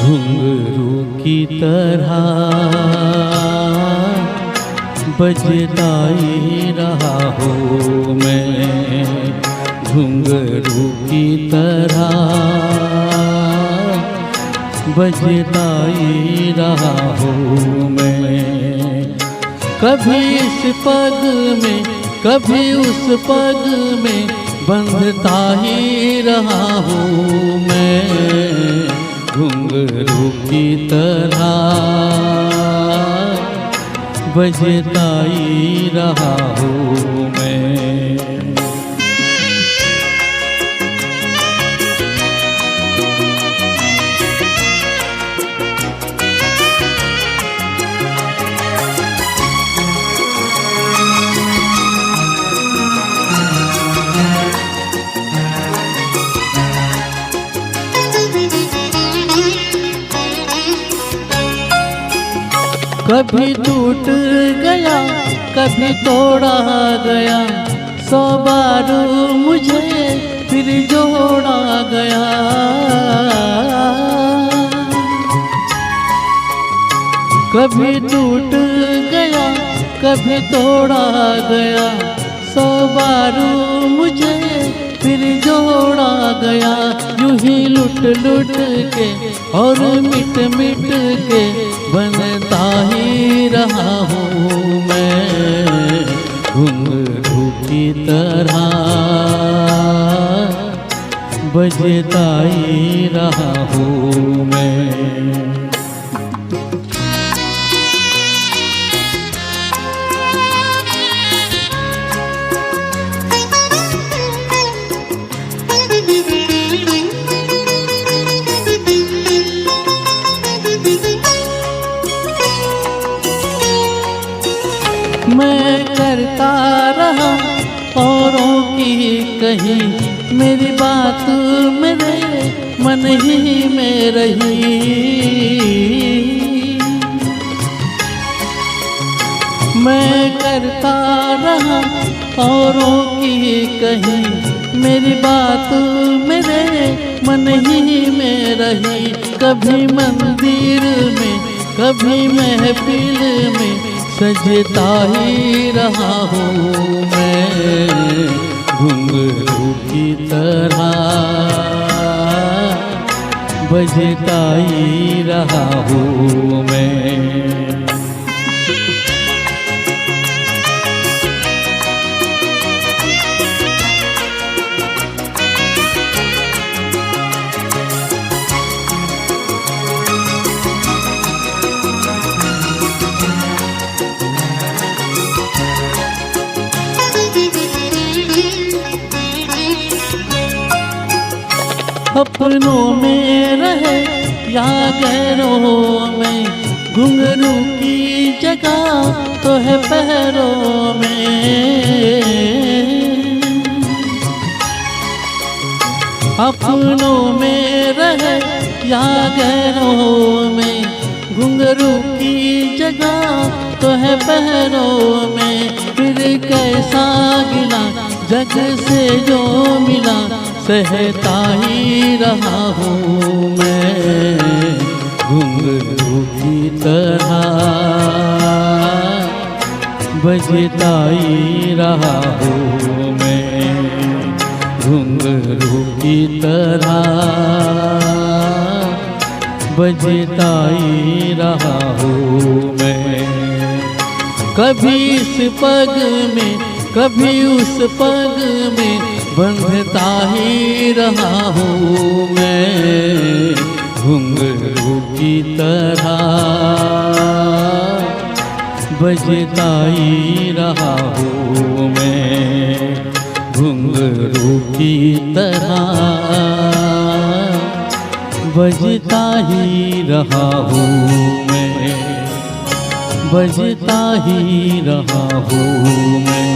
घुंघरू की तरह बजता ही रहा हूँ मैं, घुंघरू की तरह बजता ही रहा हूँ मैं। कभी इस पग में कभी उस पग में बंधता ही रहा हूँ मैं, घुंघरू की तरह बजता ही रहा हूँ मैं। कभी टूट गया कभी तोड़ा गया, 100 बार मुझे फिर जोड़ा गया। कभी टूट गया कभी तोड़ा गया, 100 बार मुझे फिर जोड़ा गया। यूं ही लुट लुट के और मिट मिट के बनता ही रहा हूँ मैं, घुंघरू की तरह बजता ही रहा हूँ मैं। मैं करता रहा औरों की कही, मेरी बात मेरे मन ही में रही। मैं करता रहा औरों की कही, मेरी बात मेरे मन ही में रही। कभी मंदिर में कभी महफिल में सजता ही रहा हूँ मैं, घुंघरू की तरह बजता ही रहा हूँ मैं। अपनों में रहे या गैरों में, घुंघरू की जगह तो है पैरों में। अपनों में रहे या गैरों में, घुंघरू की जगह तो है पैरों में। फिर कैसा गिला जग से जो मिला, सहता ही रहा हूँ मैं, घुंघरू की तरह बजता ही रहा हूँ मैं, घुंघरू की तरह बजता ही रहा हूँ मैं। कभी इस पग में कभी उस पग में बंधता ही रहा हूँ मैं, घुंघरू की तरह बजता ही रहा हूँ मैं, घुंघरू की तरह बजता ही रहा हूँ मैं, बजता ही रहा हूँ मैं।